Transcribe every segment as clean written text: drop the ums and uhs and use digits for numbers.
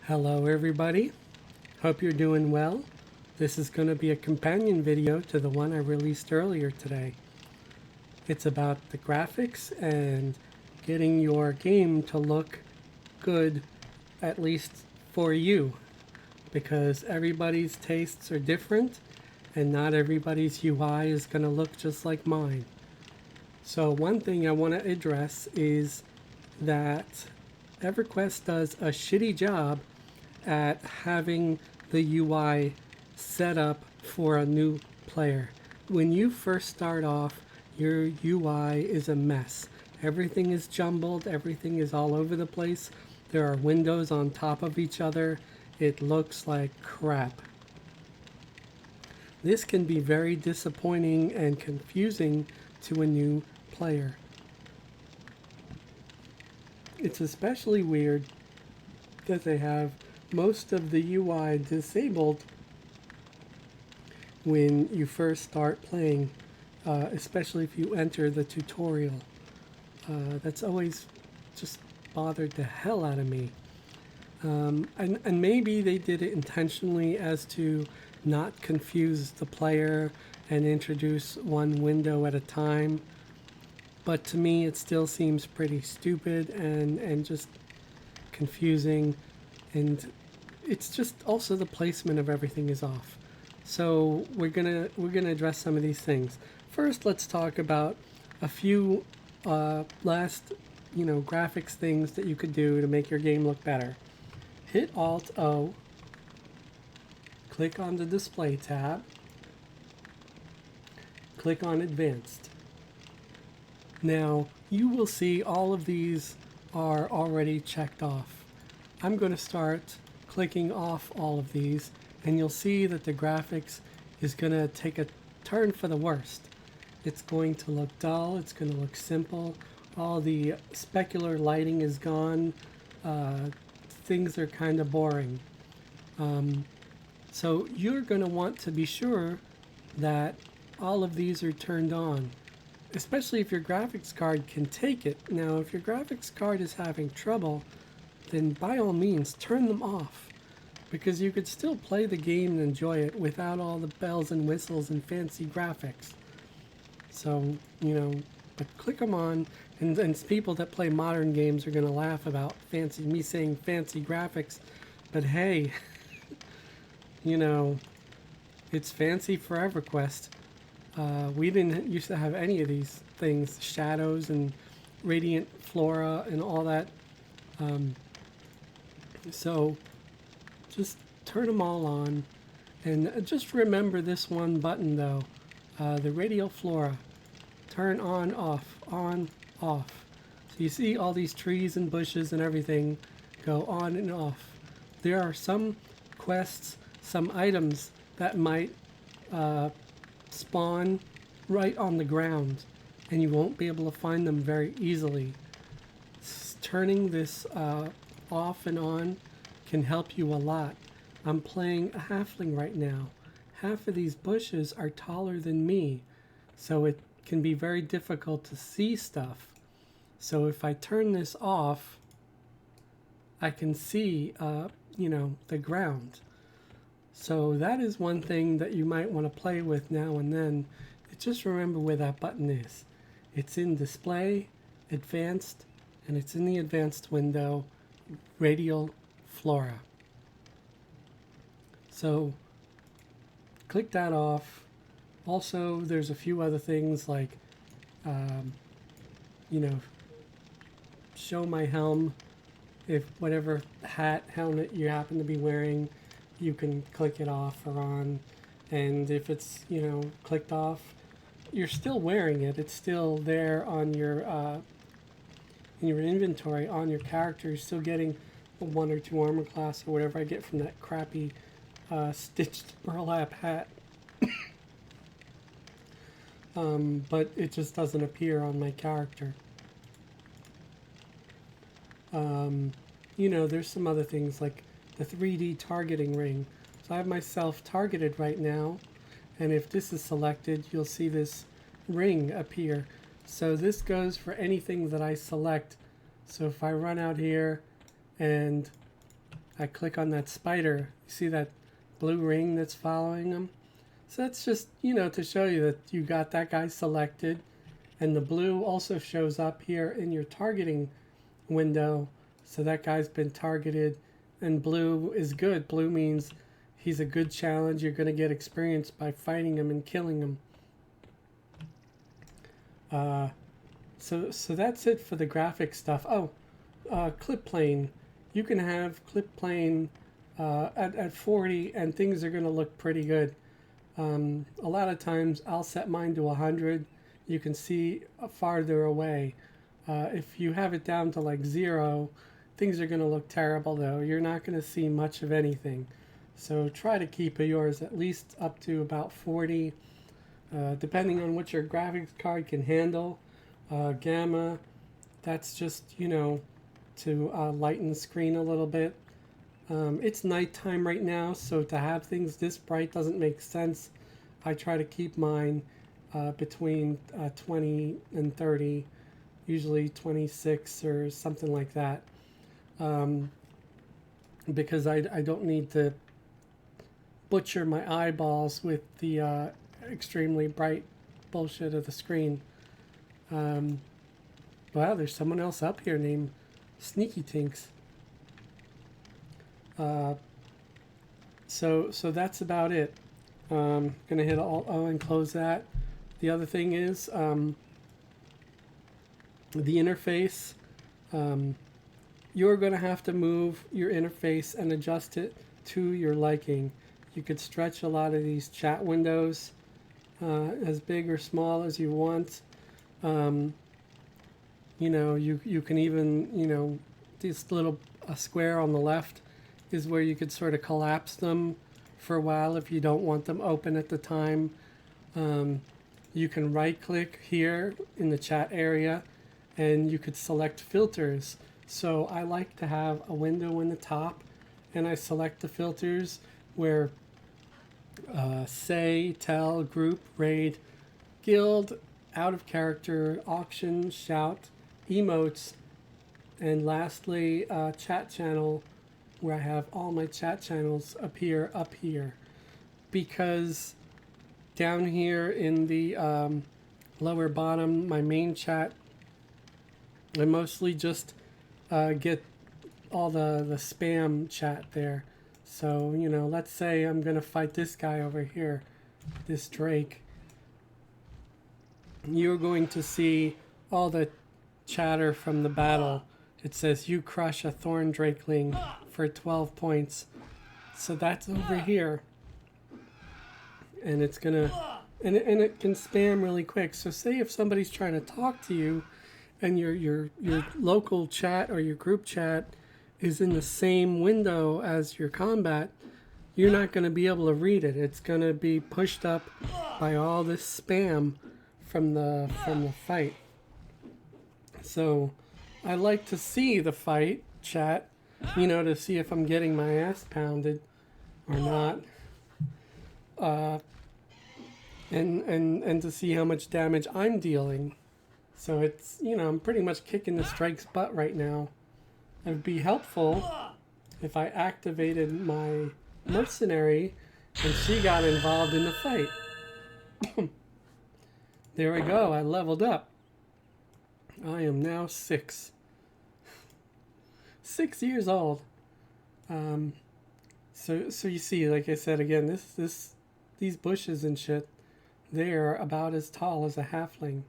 Hello everybody, hope you're doing well. This is going to be a companion video to the one I released earlier today. It's about the graphics and getting your game to look good, at least for you, because everybody's tastes are different and not everybody's UI is going to look just like mine. So one thing I want to address is that Everquest does a shitty job at having the UI set up for a new player. When you first start off, your UI is a mess. Everything is jumbled, everything is all over the place. There are windows on top of each other. It looks like crap. This can be very disappointing and confusing to a new player. It's especially weird that they have most of the UI disabled when you first start playing, especially if you enter the tutorial. That's always just bothered the hell out of me. And maybe they did it intentionally as to not confuse the player and introduce one window at a time. But to me, it still seems pretty stupid and just confusing, and it's just also the placement of everything is off. So we're gonna address some of these things. First, let's talk about a few last graphics things that you could do to make your game look better. Hit Alt O, click on the Display tab, click on Advanced. Now you will see all of these are already checked off. I'm going to start clicking off all of these, and you'll see that the graphics is going to take a turn for the worst. It's going to look dull, it's going to look simple, all the specular lighting is gone, things are kind of boring. So you're going to want to be sure that all of these are turned on, especially if your graphics card can take it. Now, if your graphics card is having trouble, then by all means turn them off, because you could still play the game and enjoy it without all the bells and whistles and fancy graphics. So, but click them on, and people that play modern games are going to laugh about me saying fancy graphics, but hey, it's fancy for Everquest. We didn't used to have any of these things, shadows and radiant flora and all that. So just turn them all on, and just remember this one button though, the radial flora. Turn on, off, on, off. So you see all these trees and bushes and everything go on and off. There are some quests, some items that might spawn right on the ground, and you won't be able to find them very easily. Turning this off and on can help you a lot. I'm playing a halfling right now. Half of these bushes are taller than me, so it can be very difficult to see stuff. So if I turn this off, I can see the ground. So that is one thing that you might want to play with now and then. Just remember where that button is. It's in Display, Advanced, and it's in the Advanced window, Radial Flora. So click that off. Also, there's a few other things like, show my helm. If whatever helmet you happen to be wearing, you can click it off or on. And if it's, clicked off, you're still wearing it. It's still there on your in your inventory, on your character. You're still getting a 1 or 2 armor class or whatever I get from that crappy stitched burlap hat. But it just doesn't appear on my character. There's some other things like the 3D targeting ring. So I have myself targeted right now, and if this is selected, you'll see this ring appear. So this goes for anything that I select. So if I run out here and I click on that spider. You see that blue ring that's following them? So that's just, to show you that you got that guy selected. And the blue also shows up here in your targeting window. So that guy's been targeted, and blue is good. Blue means he's a good challenge. You're going to get experience by fighting him and killing him. So that's it for the graphic stuff. Oh, clip plane. You can have clip plane at 40 and things are going to look pretty good. A lot of times I'll set mine to 100. You can see farther away. If you have it down to like 0, things are going to look terrible though. You're not going to see much of anything. So try to keep yours at least up to about 40, depending on what your graphics card can handle. Gamma, that's just, to lighten the screen a little bit. It's nighttime right now, so to have things this bright doesn't make sense. I try to keep mine between 20 and 30, usually 26 or something like that, because I don't need to butcher my eyeballs with the extremely bright bullshit of the screen. Wow, there's someone else up here named Sneaky Tinks. So that's about it. Gonna hit Alt O and close that. The other thing is the interface. You're gonna have to move your interface and adjust it to your liking. You could stretch a lot of these chat windows as big or small as you want. You can even, this little square on the left is where you could sort of collapse them for a while if you don't want them open at the time. You can right click here in the chat area and you could select filters. So I like to have a window in the top and I select the filters where say, tell, group, raid, guild, out of character, auction, shout, emotes, and lastly chat channel, where I have all my chat channels appear up here, because down here in the lower bottom, my main chat, I mostly just get all the spam chat there. So, let's say I'm gonna fight this guy over here, this Drake. You're going to see all the chatter from the battle. It says you crush a Thorn Drakeling for 12 points. So that's over here. And it's gonna, and it can spam really quick. So say if somebody's trying to talk to you and your local chat or your group chat is in the same window as your combat, you're not going to be able to read it. It's going to be pushed up by all this spam from the fight. So I like to see the fight chat, to see if I'm getting my ass pounded or not, and to see how much damage I'm dealing. So it's, I'm pretty much kicking the Strike's butt right now. It would be helpful if I activated my mercenary and she got involved in the fight. There we go, I leveled up. I am now 6 years old. So you see, like I said again, these bushes and shit, they are about as tall as a halfling.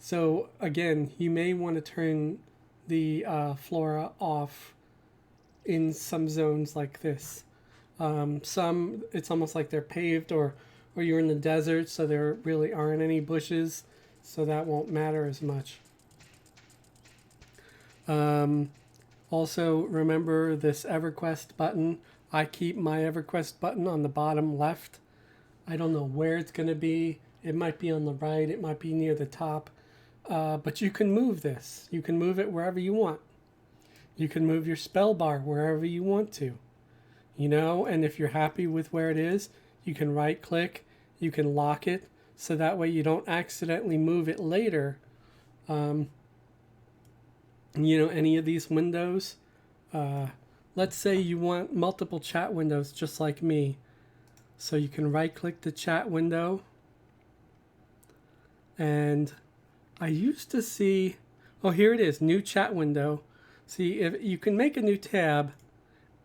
So again, you may want to turn the flora off in some zones like this. Some, it's almost like they're paved, or you're in the desert, so there really aren't any bushes, so that won't matter as much. Also, remember this Everquest button. I keep my Everquest button on the bottom left. I don't know where it's going to be. It might be on the right. It might be near the top. But you can move this. You can move it wherever you want. You can move your spell bar wherever you want to. And if you're happy with where it is, you can right click. You can lock it, so that way you don't accidentally move it later. Any of these windows, let's say you want multiple chat windows just like me. So you can right click the chat window, and I used to see, oh, here it is, new chat window. See, if you can make a new tab,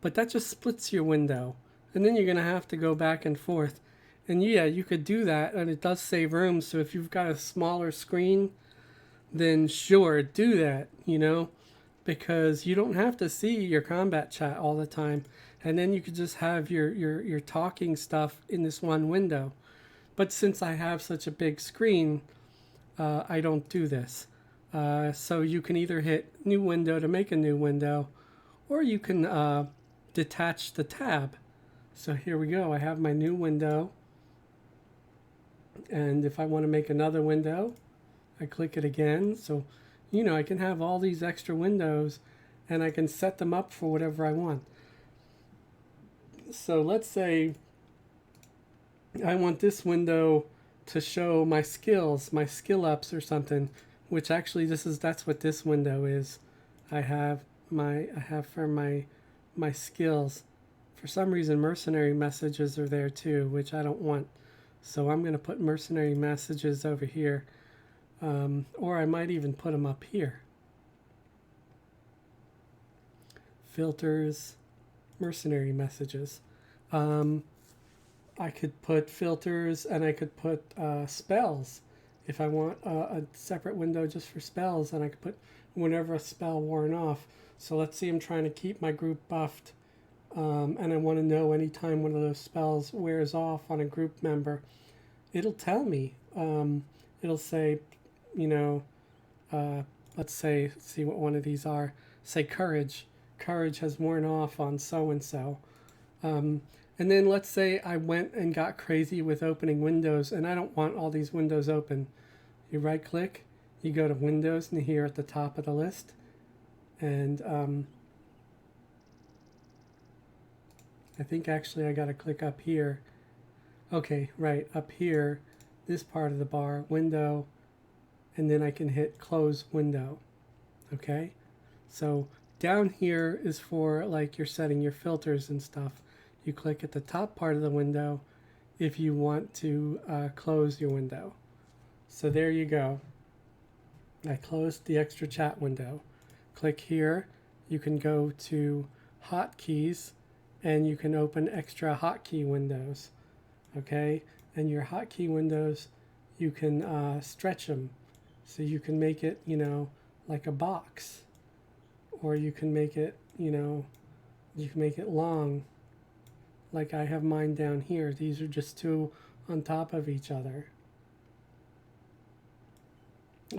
but that just splits your window. And then you're going to have to go back and forth. And yeah, you could do that, and it does save room. So if you've got a smaller screen, then sure, do that, you know, because you don't have to see your combat chat all the time. And then you could just have your talking stuff in this one window. But since I have such a big screen, I don't do this. So you can either hit new window to make a new window, or you can detach the tab. So here we go. I have my new window. And if I want to make another window, I click it again. So, you know, I can have all these extra windows and I can set them up for whatever I want. So let's say I want this window to show my skills, my skill ups or something, which actually that's what this window is. I have for my skills. For some reason mercenary messages are there too, which I don't want. So I'm going to put mercenary messages over here. Or I might even put them up here. Filters, mercenary messages. I could put filters, and I could put spells. If I want a separate window just for spells, and I could put whenever a spell worn off. So let's see, I'm trying to keep my group buffed, and I want to know anytime one of those spells wears off on a group member. It'll tell me. It'll say, you know, let's see what one of these are. Say courage. Courage has worn off on so-and-so. And then let's say I went and got crazy with opening windows, and I don't want all these windows open. You right click, you go to Windows, and here at the top of the list. And I think actually I got to click up here. Okay, right, up here, this part of the bar, window, and then I can hit close window. Okay, so down here is for like you're setting your filters and stuff. You click at the top part of the window if you want to close your window. So there you go. I closed the extra chat window. Click here. You can go to Hotkeys, and you can open extra hotkey windows. Okay, and your hotkey windows, you can stretch them. So you can make it, you know, like a box, or you can make it, you know, you can make it long. Like I have mine down here. These are just two on top of each other.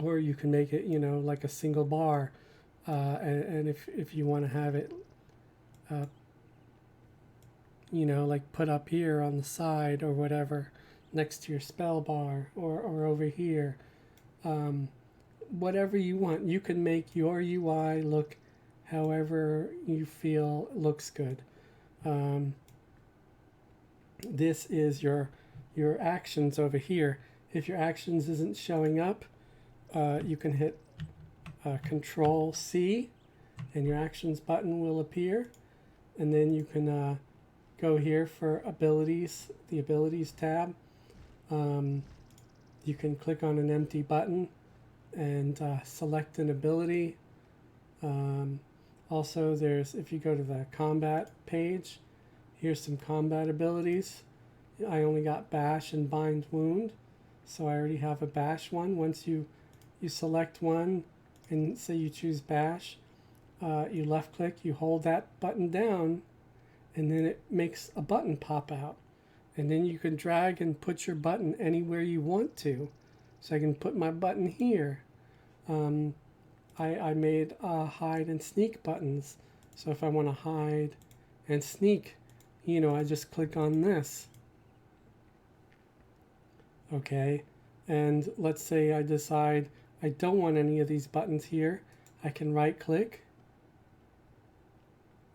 Or you can make it, you know, like a single bar. And if you want to have it, you know, like put up here on the side or whatever, next to your spell bar, or over here. Whatever you want. You can make your UI look however you feel looks good. This is your actions over here. If your actions isn't showing up, you can hit Control C, and your actions button will appear. And then you can go here for abilities, the abilities tab. You can click on an empty button and select an ability. Also, if you go to the combat page, here's some combat abilities. I only got bash and bind wound, so I already have a bash one. Once you select one and say you choose bash, you left click, you hold that button down, and then it makes a button pop out. And then you can drag and put your button anywhere you want to. So I can put my button here. I made hide and sneak buttons. So if I want to hide and sneak, you know, I just click on this. Okay, and let's say I decide I don't want any of these buttons here. I can right click,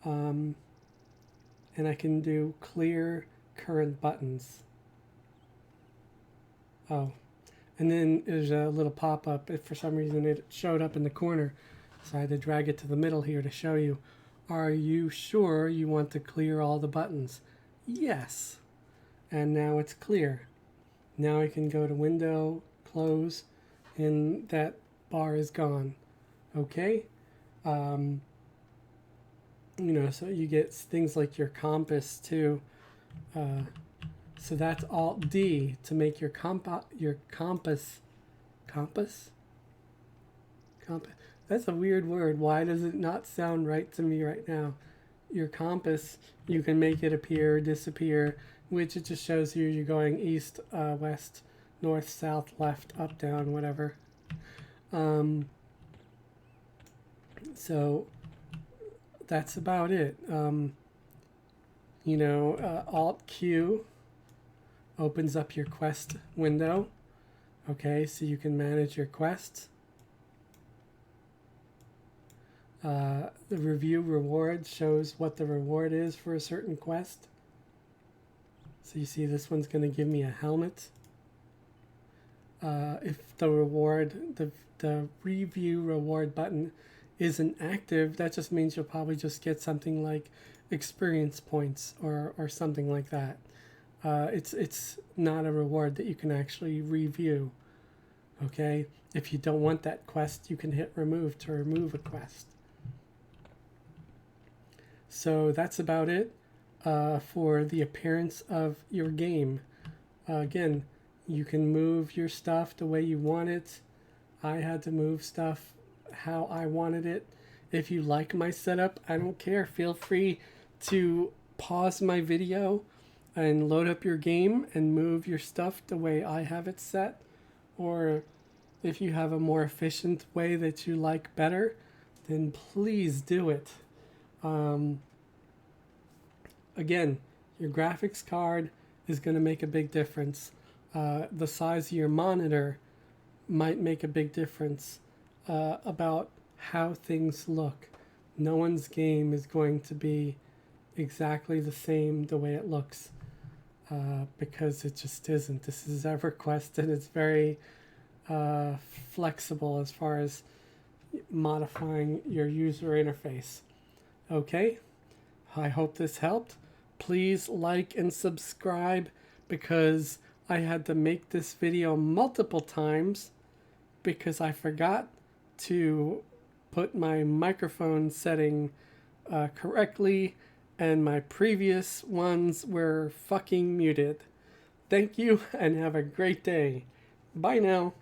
and I can do clear current buttons. Oh, and then there's a little pop-up. If for some reason it showed up in the corner, so I had to drag it to the middle here to show you. Are you sure you want to clear all the buttons? Yes. And now it's clear. Now I can go to Window, Close, and that bar is gone. Okay? So you get things like your compass too. So that's Alt D to make your compass. Compass? Compass. That's a weird word. Why does it not sound right to me right now? Your compass, you can make it appear, disappear, which it just shows you you're going east, west, north, south, left, up, down, whatever. So that's about it. Alt Q opens up your quest window. Okay, so you can manage your quests. The review reward shows what the reward is for a certain quest. So you see this one's going to give me a helmet. If the reward, the review reward button isn't active, that just means you'll probably just get something like experience points or something like that. It's not a reward that you can actually review. Okay, if you don't want that quest, you can hit remove to remove a quest. So that's about it for the appearance of your game. Again, you can move your stuff the way you want it. I had to move stuff how I wanted it. If you like my setup, I don't care. Feel free to pause my video and load up your game and move your stuff the way I have it set. Or if you have a more efficient way that you like better, then please do it. Again, your graphics card is going to make a big difference. The size of your monitor might make a big difference about how things look. No one's game is going to be exactly the same the way it looks because it just isn't. This is EverQuest and it's very flexible as far as modifying your user interface. Okay, I hope this helped. Please like and subscribe because I had to make this video multiple times because I forgot to put my microphone setting correctly and my previous ones were fucking muted. Thank you and have a great day. Bye now.